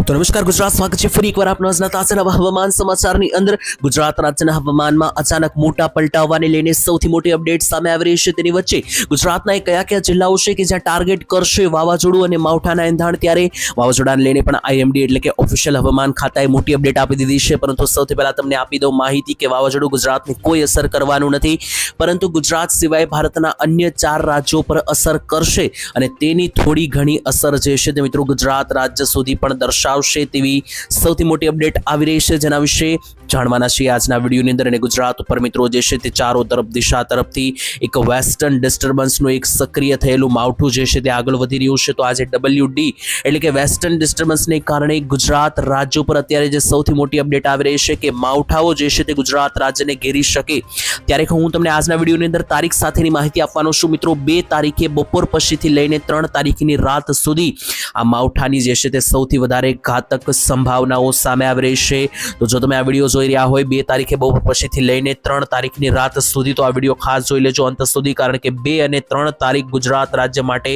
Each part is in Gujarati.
તો નમસ્કાર ગુજરાત, સ્વાગત છે ફરી એકવાર આપનો આજના તાજા નવા હવામાન સમાચારની અંદર. ગુજરાત રાજ્યના હવામાનમાં અચાનક મોટા પલટાવાને લઈને સૌથી મોટી અપડેટ સામે આવી રહી છે. તેની વચ્ચે ગુજરાતના કયા જિલ્લાઓ છે કે જ્યાં ટાર્ગેટ કરશે વાવાઝોડું અને માવઠાના એંધાણ, ત્યારે વાવાઝોડાને લઈને પણ આઈએમડી એટલે કે ઓફિશિયલ હવામાન ખાતાએ મોટી અપડેટ આપી દીધી છે. પરંતુ સૌથી પહેલા તમને આપી દઉં માહિતી કે વાવાઝોડું ગુજરાતને કોઈ અસર કરવાનું નથી, પરંતુ ગુજરાત સિવાય ભારતના અન્ય 4 રાજ્યો પર અસર કરશે અને તેની થોડી ઘણી અસર જે છે તે મિત્રો ગુજરાત રાજ્ય સુધી પણ દર્શાવશે તેવી સૌથી મોટી અપડેટ આવી રહી છે, જેના વિશે જાણવાના છીએ આજના વિડીયોની અંદર. અને ગુજરાત ઉપર મિત્રો જે છે તે ચારો તરફ દિશા તરફથી એક વેસ્ટર્ન ડિસ્ટર્બન્સનું એક સક્રિય થયેલું માવઠું જે છે તે આગળ વધી રહ્યું છે. તો આજે WD એટલે કે વેસ્ટર્ન ડિસ્ટર્બન્સને કારણે ગુજરાત રાજ્ય પર અત્યારે જે સૌથી મોટી અપડેટ આવી રહી છે કે માવઠાઓ જે છે તે ગુજરાત રાજ્યને ઘેરી શકે, ત્યારે હું તમને આજના વિડીયોની અંદર તારીખ સાથેની માહિતી આપવાનો છું. મિત્રો 2 તારીખે બપોર પછીથી લઈને 3 તારીખની રાત સુધી આ માવઠાની જે છે તે સૌથી વધારે ઘાતક સંભાવનાઓ સામે આવી રહી છે. તો જો તમે આ વિડીયો જોઈ રહ્યા હોય 2 તારીખે બપોર પછીથી લઈને 3 તારીખની રાત સુધી, તો આ વિડીયો ખાસ જોઈ લેજો અંત સુધી, કારણ કે 2 અને 3 તારીખ ગુજરાત રાજ્ય માટે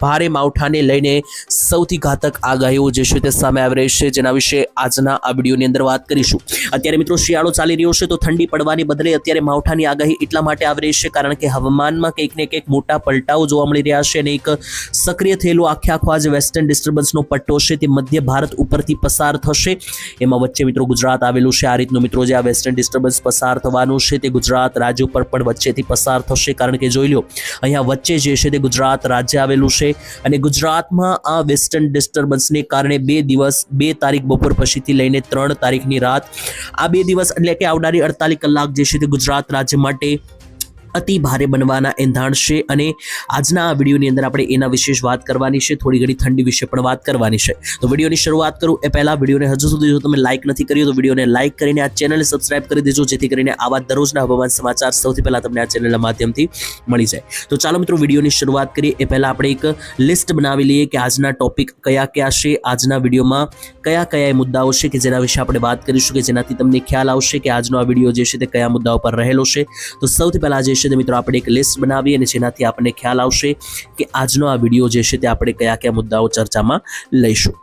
ભારે માવઠાને લઈને સૌથી ઘાતક આગાહીઓ જે છે તે સામે આવી રહી છે, જેના વિશે આજના આ વિડીયોની અંદર વાત કરીશું. અત્યારે મિત્રો શિયાળો ચાલી રહ્યો છે, તો ઠંડી પડવાની બદલે અત્યારે માવઠાની આગાહી એટલા માટે આવી રહી છે કારણ કે હવામાનમાં કંઈક ને કંઈક મોટા પલટાઓ જોવા મળી રહ્યા છે અને એક સક્રિય થયેલું આખો જે વેસ્ટર્ન ડિસ્ટર્બન્સનો પટ્ટો છે તે મધ્ય ભારત ઉપરથી પસાર થશે. એમાં વચ્ચે મિત્રો ગુજરાત આવેલું છે. આ રીતનું મિત્રો જે આ વેસ્ટર્ન ડિસ્ટર્બન્સ પસાર થવાનું છે તે ગુજરાત રાજ્ય ઉપર પણ વચ્ચેથી પસાર થશે, કારણ કે જોઈ લો અહીંયા વચ્ચે જે છે તે ગુજરાત રાજ્ય આવેલું છે અને ગુજરાતમાં આ વેસ્ટર્ન ડિસ્ટર્બન્સને કારણે 2 તારીખ બપોર પછીથી લઈને 3 તારીખની રાત, આ 2 દિવસ એટલે કે આવનારી 48 કલાક જે છે તે ગુજરાત રાજ્ય માટે અતિ ભારે બનવાના એંધાણ છે. અને આજના આ વિડીયોની અંદર આપણે એના વિશે વાત કરવાની છે, થોડી ઘણી ઠંડી વિશે પણ વાત કરવાની છે. તો વિડીયોની શરૂઆત કરું એ પહેલા વિડીયોને હજુ સુધી જો તમે લાઇક નથી કર્યું તો વિડીયોને લાઇક કરીને આ ચેનલને સબસ્ક્રાઇબ કરી દેજો, જેથી કરીને આવા દરરોજના હવામાન સમાચાર સૌથી પહેલા તમને આ ચેનલના માધ્યમથી મળી જાય. તો ચાલો મિત્રો વિડીયોની શરૂઆત કરીએ એ પહેલા આપણે એક લિસ્ટ બનાવી લઈએ કે આજના ટોપિક કયા છે, આજના વિડીયોમાં કયા મુદ્દાઓ છે કે જેના વિશે આપણે વાત કરીશું, કે જેનાથી તમને ખ્યાલ આવશે કે આજનો આ વિડીયો જે છે તે કયા મુદ્દાઓ પર રહેલો છે. તો સૌથી પહેલા જે છે મિત્રો આપણે એક લિસ્ટ બનાવીએ અને જેનાથી આપણને ખ્યાલ આવશે કે આજનો આ વિડીયો જે છે તે આપણે કયા મુદ્દાઓ ચર્ચામાં લઈશું.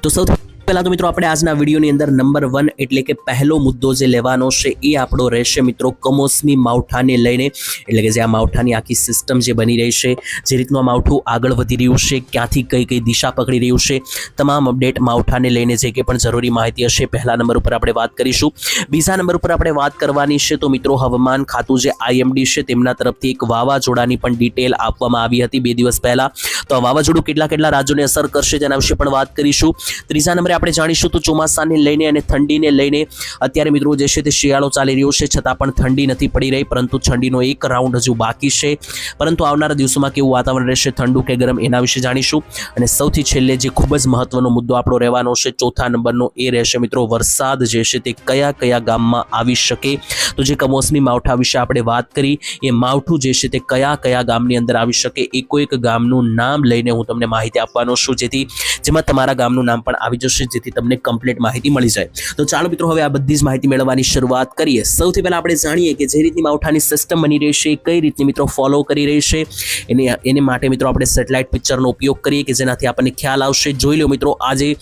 તો સૌથી પહેલા તો મિત્રો આપણે આજના વિડીયોની અંદર નંબર 1 એટલે કે પહેલો મુદ્દો જે લેવાનો છે એ આપણો રહેશે મિત્રો કમોસમી માવઠાને લઈને, એટલે કે જે આ માવઠાની આખી સિસ્ટમ જે બની રહી છે, જે રીતનું આ માવઠું આગળ વધી રહ્યું છે, ક્યાંથી કઈ દિશા પકડી રહ્યું છે, તમામ અપડેટ માવઠાને લઈને જે કંઈ પણ જરૂરી માહિતી હશે પહેલા નંબર ઉપર આપણે વાત કરીશું. બીજા નંબર ઉપર આપણે વાત કરવાની છે તો મિત્રો હવામાન ખાતું જે IMD છે તેમના તરફથી એક વાવાઝોડાની પણ ડિટેલ આપવામાં આવી હતી 2 દિવસ પહેલા. તો આ વાવાઝોડું કેટલા રાજ્યોને અસર કરશે તેના વિશે પણ વાત કરીશું. ત્રીજા નંબરે આપણે જાણીશું તો ચોમાસાને લઈને અને ઠંડીને લઈને અત્યારે મિત્રો જે છે તે શિયાળો ચાલી રહ્યો છે, છતાં પણ ઠંડી નથી પડી રહી, પરંતુ ઠંડીનો એક રાઉન્ડ હજુ બાકી છે. પરંતુ આવનારા દિવસોમાં કેવું વાતાવરણ રહેશે, ઠંડુ કે ગરમ, એના વિશે જાણીશું. અને સૌથી છેલ્લે જે ખૂબ જ મહત્વનો મુદ્દો આપણો રહેવાનો છે ચોથા નંબરનો, એ રહેશે મિત્રો વરસાદ જે છે તે કયા ગામમાં આવી શકે. તો જે કમોસમી માવઠા વિશે આપણે વાત કરી, એ માવઠું જે છે તે કયા ગામની અંદર આવી શકે, એક ગામનું નામ લઈને હું તમને માહિતી આપવાનો છું, જેમાં તમારા ગામનું નામ પણ આવી જશે, જેથી તમને કમ્પ્લીટ માહિતી મળી જાય. તો ચાલો મિત્રો હવે આ બધી જ માહિતી મેળવવાની શરૂઆત કરીએ. સૌથી પહેલા આપણે જાણીએ કે જે રીતની માવઠાની સિસ્ટમ બની રહી છે, કઈ રીતની મિત્રો ફોલો કરી રહી છે, એને માટે મિત્રો આપણે સેટેલાઇટ પિક્ચરનો ઉપયોગ કરીએ કે જેનાથી આપણને ખ્યાલ આવશે. જોઈ લો મિત્રો આજે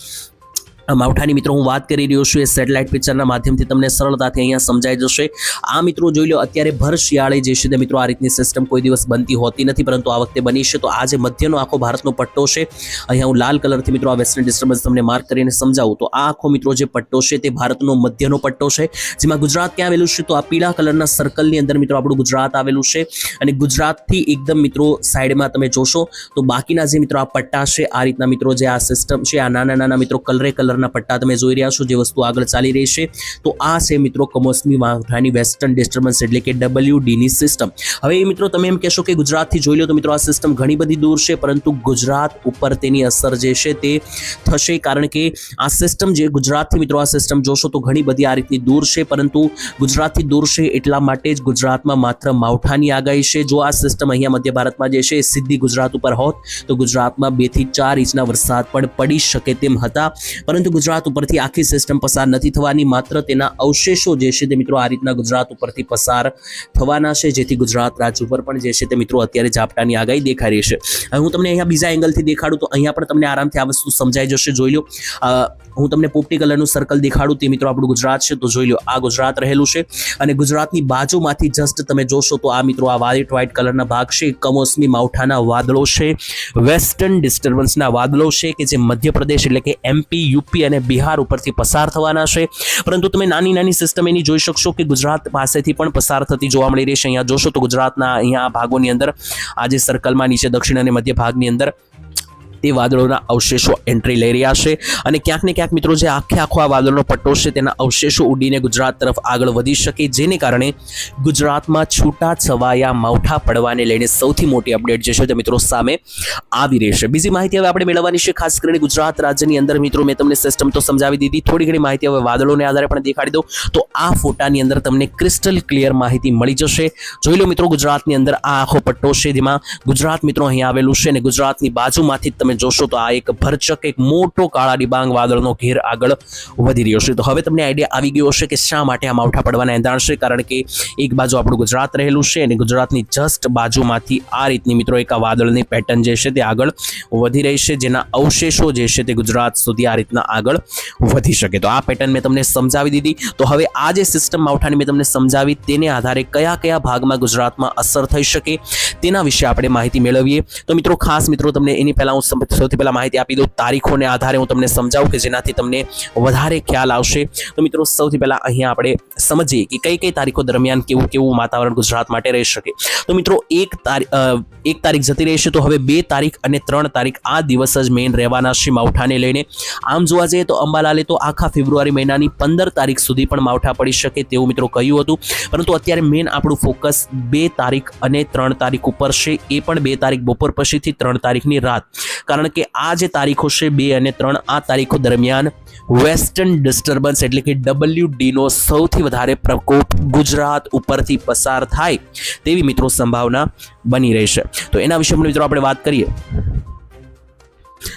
માવઠાની મિત્રો હું વાત કરી રહ્યો છું એ સેટેલાઇટ પિક્ચરના માધ્યમથી તમને સરળતાથી અહીંયા સમજાઈ જશે. આ મિત્રો જોઈ લો અત્યારે ભર શિયાળે જે છે તે મિત્રો આ રીતની સિસ્ટમ કોઈ દિવસ બનતી હોતી નથી, પરંતુ આ વખતે બની છે. તો આ જે મધ્યનો આખો ભારતનો પટ્ટો છે, અહીંયા હું લાલ કલરથી મિત્રો આ વેસ્ટર્ન ડિસ્ટર્બન્સ તમને માર્ક કરીને સમજાવું. તો આ આખો મિત્રો જે પટ્ટો છે તે ભારતનો મધ્યનો પટ્ટો છે, જેમાં ગુજરાત ક્યાં આવેલું છે, તો આ પીળા કલરના સર્કલની અંદર મિત્રો આપણું ગુજરાત આવેલું છે. અને ગુજરાતથી એકદમ મિત્રો સાઈડમાં તમે જોશો તો બાકીના જે મિત્રો આ પટ્ટા છે, આ રીતના મિત્રો જે આ સિસ્ટમ છે, આ નાના મિત્રો કલરના પટ્ટા તમે જોઈ રહ્યા છો, જે વસ્તુ આગળ ચાલી રહી છે. તો આ છે મિત્રો કમોસમી માવઠાની વેસ્ટર્ન ડિસ્ટર્બન્સ એટલે કે WD ની સિસ્ટમ. હવે મિત્રો તમે એમ કહેશો કે ગુજરાતથી જોઈ લો તો મિત્રો આ સિસ્ટમ ઘણી બધી દૂર છે, પરંતુ ગુજરાત ઉપર તેની અસર જે છે તે થશે, કારણ કે આ સિસ્ટમ જે ગુજરાતથી મિત્રો આ સિસ્ટમ જોશો તો ઘણી બધી આ રીતની દૂર છે, પરંતુ ગુજરાતથી દૂર છે એટલા માટે જ ગુજરાતમાં માત્ર માવઠાની આગાહી છે. જો આ સિસ્ટમ અહીંયા મધ્ય ભારતમાં જે છે સીધી ગુજરાત ઉપર હોત તો ગુજરાતમાં 2 થી 4 ઇંચના વરસાદ પણ પડી શકે તેમ હતા, પરંતુ પરંતુ ગુજરાત ઉપરથી આખી સિસ્ટમ પસાર નથી થવાની, માત્ર તેના અવશેષો જે છે તે મિત્રો આ રીતના ગુજરાત ઉપરથી પસાર થવાના છે, જેથી ગુજરાત રાજ્ય ઉપર પણ જે છે તે મિત્રો અત્યારે ઝાપટાની આગાહી દેખાઈ રહી છે. હવે હું તમને અહીંયા બીજા એંગલથી દેખાડું તો અહીંયા પણ તમને આરામથી આ વસ્તુ સમજાઈ જશે. જોઈ લો, હું તમને પોપટી કલરનું સર્કલ દેખાડું, તે મિત્રો આપણું ગુજરાત છે. તો જોઈ લો, આ ગુજરાત રહેલું છે અને ગુજરાતની બાજુમાંથી જસ્ટ તમે જોશો તો આ મિત્રો આ વ્હાઇટ કલરના ભાગ છે, કમોસમી માવઠાના વાદળો છે, વેસ્ટર્ન ડિસ્ટર્બન્સના વાદળો છે કે જે મધ્યપ્રદેશ એટલે કે MP, UP અને બિહાર ઉપરથી પસાર થવાના છે. પરંતુ તમે નાની નાની સિસ્ટમ એની જોઈ શકશો કે ગુજરાત પાસેથી પણ પસાર થતી જોવા મળી રહી છે. અહીંયા જોશો તો ગુજરાતના અહીંયા ભાગોની અંદર આ જે સર્કલમાં નીચે દક્ષિણ અને મધ્ય ભાગની અંદર તે વાદળોના અવશેષો એન્ટ્રી લઈ રહ્યા છે અને ક્યાંક ને ક્યાંક મિત્રો જે આખો આ વાદળનો પટ્ટો છે તેના અવશેષો ઉડીને ગુજરાત તરફ આગળ વધી શકે, જેને કારણે ગુજરાતમાં છૂટા છવાયા માવઠા પડવાને લઈને સૌથી મોટી અપડેટ જે છે તે મિત્રો સામે આવી રહી છે. બીજી માહિતી હવે આપણે મેળવવાની છે, ખાસ કરીને ગુજરાત રાજ્યની અંદર મિત્રો મેં તમને સિસ્ટમ તો સમજાવી દીધી, થોડી ઘણી માહિતી હવે વાદળોને આધારે પણ દેખાડી દઉં તો આ ફોટાની અંદર તમને ક્રિસ્ટલ ક્લિયર માહિતી મળી જશે. જોઈ લો મિત્રો, ગુજરાતની અંદર આ આખો પટ્ટો છે જેમાં ગુજરાત મિત્રો અહીં આવેલું છે અને ગુજરાતની બાજુમાંથી તમે જોશો તો આ એક ભરચક એક મોટો કાળા ડિબાંગ વાદળનો ઘેર આગળ વધી રહ્યો છે. તો હવે તમને આઈડિયા આવી ગયો હશે કે શા માટે આ માવઠા પડવાના એંધાણ છે, કારણ કે એક બાજુ આપણું ગુજરાત રહેલું છે અને ગુજરાતની જસ્ટ બાજુમાંથી આ રીતની મિત્રો એક આ વાદળની પેટર્ન જે છે તે આગળ વધી રહી છે, જેના અવશેષો જે છે તે ગુજરાત સુધી આ રીતના આગળ વધી શકે. તો આ પેટર્ન મેં તમને સમજાવી દીધી. તો હવે આ જે સિસ્ટમ માવઠાની મેં તમને સમજાવી તેને આધારે કયા કયા ભાગમાં ગુજરાતમાં અસર થઈ શકે તેના વિશે આપણે માહિતી મેળવીએ. તો મિત્રો ખાસ મિત્રો તમને એની પહેલા હું સૌથી પહેલા માહિતી આપી દઉં, તારીખોને આધારે હું તમને સમજાવું કે જેનાથી તમને વધારે ખ્યાલ આવશે. તો મિત્રો સૌથી પહેલા અહીંયા આપણે સમજીએ કે કઈ કઈ તારીખો દરમિયાન કેવું કેવું વાતાવરણ ગુજરાત માટે રહી શકે. તો મિત્રો એક તારીખ જતી રહેશે, તો હવે 2 તારીખ અને 3 તારીખ આ દિવસ જ મેઇન રહેવાના છે માવઠાને લઈને. આમ જોવા જઈએ તો અંબાલાલે તો આખા ફેબ્રુઆરી મહિનાની 15 તારીખ સુધી પણ માવઠા પડી શકે તેવું મિત્રો કહ્યું હતું, પરંતુ અત્યારે મેઇન આપણું ફોકસ 2 તારીખ અને 3 તારીખ ઉપર છે, એ પણ 2 તારીખ બપોર પછીથી 3 તારીખની રાત. કારણ કે આ જે તારીખો છે 2 અને 3 આ તારીખો દરમિયાન વેસ્ટર્ન ડિસ્ટર્બન્સ એટલે કે WD નો સૌથી વધારે પ્રકોપ ગુજરાત ઉપરથી પસાર થાય તેવી મિત્રો સંભાવના બની રહી છે. તો એના વિશે મિત્રો આપણે વાત કરીએ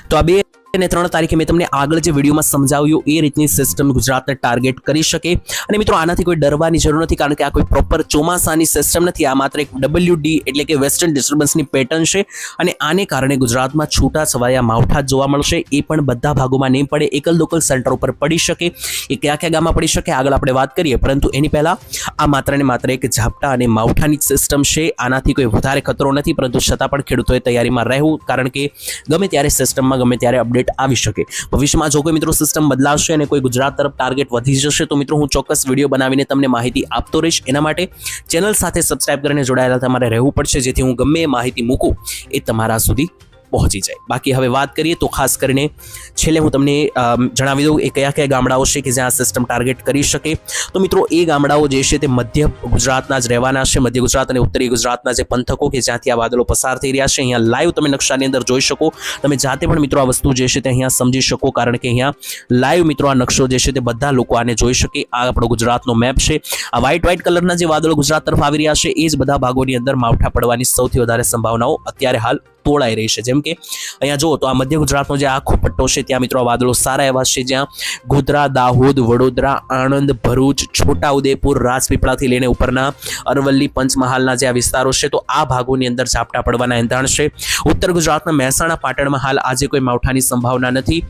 તો આ 2 અને 3 તારીખે મેં તમને આગળ જે વિડીયોમાં સમજાવ્યું એ રીતની સિસ્ટમ ગુજરાતને ટાર્ગેટ કરી શકે. અને મિત્રો આનાથી કોઈ ડરવાની જરૂર નથી, કારણ કે આ કોઈ પ્રોપર ચોમાસાની સિસ્ટમ નથી, આ માત્ર એક WD એટલે કે વેસ્ટર્ન ડિસ્ટર્બન્સની પેટર્ન છે અને આને કારણે ગુજરાતમાં છૂટા છવાયા માવઠા જોવા મળશે. એ પણ બધા ભાગોમાં નહીં પડે, એકલ દોકલ સેન્ટર ઉપર પડી શકે. એ કયા કયા ગામમાં પડી શકે આગળ આપણે વાત કરીએ, પરંતુ એની પહેલા આ માત્ર ને માત્ર એક ઝાપટા અને માવઠાની સિસ્ટમ છે. આનાથી કોઈ વધારે ખતરો નથી, પરંતુ છતાં પણ ખેડૂતોએ તૈયારીમાં રહેવું, કારણ કે ગમે ત્યારે સિસ્ટમમાં ગમે ત્યારે અપડેટ આવી શકે. ભવિષ્યમાં જો કોઈ મિત્રો સિસ્ટમ બદલાશે અને કોઈ ગુજરાત તરફ ટાર્ગેટ વધી જશે તો મિત્રો હું ચોક્કસ વિડીયો બનાવીને તમને માહિતી આપતો રહીશ. એના માટે ચેનલ સાથે સબસ્ક્રાઇબ કરીને જોડાયેલા તમારે રહેવું પડશે, જેથી હું ગમે એ માહિતી મૂકું એ તમારા સુધી પહોંચી જાય. બાકી હવે વાત કરીએ તો ખાસ કરીને છેલ્લે હું તમને જણાવી દઉં એ કયા કયા ગામડાઓ છે કે જ્યાં સિસ્ટમ ટાર્ગેટ કરી શકે. તો મિત્રો એ ગામડાઓ જે છે તે મધ્ય ગુજરાતના જ રહેવાના છે, મધ્ય ગુજરાત અને ઉત્તરી ગુજરાતના જે પંથકો કે જ્યાંથી આ વાદળો પસાર થઈ રહ્યા છે. અહીંયા લાઈવ તમે નકશાની અંદર જોઈ શકો, તમે જાતે પણ મિત્રો આ વસ્તુ જે છે તે અહીંયા સમજી શકો, કારણ કે અહીંયા લાઈવ મિત્રો આ નકશો જે છે તે બધા લોકો આને જોઈ શકે. આ આપણો ગુજરાતનો મેપ છે. આ વ્હાઇટ કલરના જે વાદળો ગુજરાત તરફ આવી રહ્યા છે એ જ બધા ભાગોની અંદર માવઠા પડવાની સૌથી વધારે સંભાવનાઓ અત્યારે હાલ તોડાઈ રહી છે. જેમ કે અહીંયા જુઓ તો આ મધ્ય ગુજરાતનો જે આખો પટ્ટો છે ત્યાં મિત્રો વાદળો સારા એવા છે, જ્યાં ગોધરા, દાહોદ, વડોદરા, આણંદ, ભરૂચ, છોટાઉદેપુર, રાજપીપળાથી લઈને ઉપરના અરવલ્લી, પંચમહાલના જે આ વિસ્તારો છે તો આ ભાગોની અંદર ઝાપટા પડવાના એંધાણ છે. ઉત્તર ગુજરાતના મહેસાણા, પાટણમાં હાલ આજે કોઈ માવઠાની સંભાવના નથી.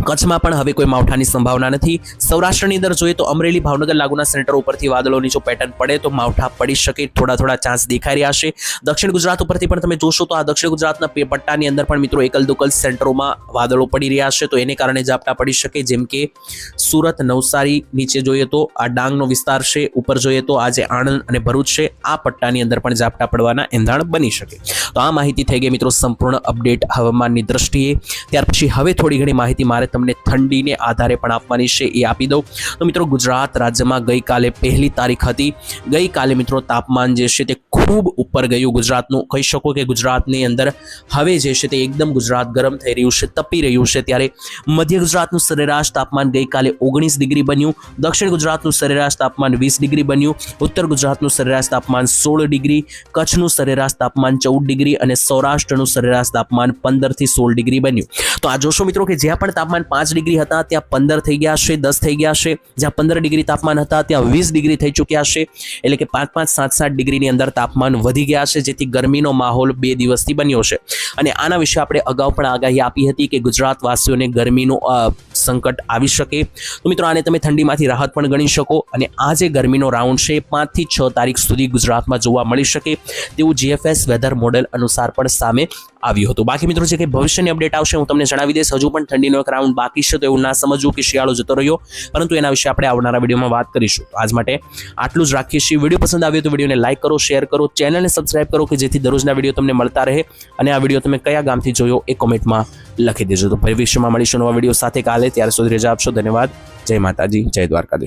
કચ્છમાં પણ હવે કોઈ માવઠાની સંભાવના નથી. સૌરાષ્ટ્રની અંદર જોઈએ તો અમરેલી, ભાવનગર લાગુના સેન્ટર ઉપરથી વાદળોની જો પેટર્ન પડે તો માવઠા પડી શકે, થોડા ચાન્સ દેખાઈ રહ્યા છે. દક્ષિણ ગુજરાત ઉપરથી પણ તમે જોશો તો આ દક્ષિણ ગુજરાતના પટ્ટાની અંદર પણ મિત્રો એકલ દોકલ સેન્ટરોમાં વાદળો પડી રહ્યા છે, તો એને કારણે ઝાપટા પડી શકે. જેમ કે સુરત, નવસારી, નીચે જોઈએ તો આ ડાંગનો વિસ્તાર છે, ઉપર જોઈએ તો આ જે આણંદ અને ભરૂચ છે આ પટ્ટાની અંદર પણ ઝાપટા પડવાના એંધાણ બની શકે. તો આ માહિતી થઈ ગઈ મિત્રો સંપૂર્ણ અપડેટ હવામાનની દ્રષ્ટિએ. ત્યાર પછી હવે થોડી ઘણી માહિતી મારે તમને ઠંડીને આધારે પણ આપવાની છે, એ આપી દઉં. તો મિત્રો ગુજરાત રાજ્યમાં ગઈકાલે 1 તારીખ હતી. ગઈકાલે મિત્રો તાપમાન જે છે તે ખૂબ ઉપર ગયું ગુજરાતનું. કહી શકો કે ગુજરાતની અંદર હવે જે છે તે એકદમ ગુજરાત ગરમ થઈ રહ્યું છે, તપી રહ્યું છે. ત્યારે મધ્ય ગુજરાતનું સરેરાશ તાપમાન ગઈકાલે 19 ડિગ્રી બન્યું, દક્ષિણ ગુજરાતનું સરેરાશ તાપમાન 20 ડિગ્રી બન્યું, ઉત્તર ગુજરાતનું સરેરાશ તાપમાન 16 ડિગ્રી, કચ્છનું સરેરાશ તાપમાન 14 ડિગ્રી અને સૌરાષ્ટ્રનું સરેરાશ તાપમાન 15 થી 16 ડિગ્રી બન્યું. તો આ જોશો મિત્રો કે જ્યાં પણ તાપમાન તાપમાન 5 ડિગ્રી હતા ત્યાં 15 થઈ ગયા છે, 10 થઈ ગયા છે. જ્યાં 15 ડિગ્રી તાપમાન હતા ત્યાં 20 ડિગ્રી થઈ ચૂક્યા છે. એટલે કે 5-5, 7-7 ડિગ્રીની અંદર તાપમાન વધી ગયા છે, જેથી ગરમીનો માહોલ 2 દિવસથી બન્યો છે. અને આના વિશે આપણે અગાઉ પણ આગાહી આપી હતી કે ગુજરાતવાસીઓને ગરમીનું સંકટ આવી શકે. તો મિત્રો આને તમે ઠંડીમાંથી રાહત પણ ગણી શકો. અને આ જે ગરમીનો રાઉન્ડ છે 5 થી 6 તારીખ સુધી ગુજરાતમાં જોવા મળી શકે તેવું GFS વેધર મોડેલ અનુસાર પણ સામે આવ્યું હતું. બાકી મિત્રો જે કંઈ ભવિષ્યની અપડેટ આવશે હું તમને જણાવી દઈશ. હજુ પણ ઠંડીનો એક રાઉન્ડ બાકી છે, તો એવું ના સમજવું કે શિયાળો જતો રહ્યો, પરંતુ એના વિશે આપણે આવનારા વિડીયોમાં વાત કરીશું. આજ માટે આટલું જ રાખીએ છીએ. વિડીયો પસંદ આવ્યો તો વિડીયોને લાઇક કરો, શેર કરો, ચેનલને સબસ્ક્રાઇબ કરો કે જેથી દરરોજના વિડીયો તમને મળતા રહે. અને આ વિડીયો તમે કયા ગામથી જોયો એ કોમેન્ટમાં લખી દેજો. તો ભવિષ્યમાં મળીશું નવા વિડીયો સાથે કાલે. ત્યાર સુધી રજા આપશો. ધન્યવાદ. જય માતાજી, જય દ્વારકાધીશ.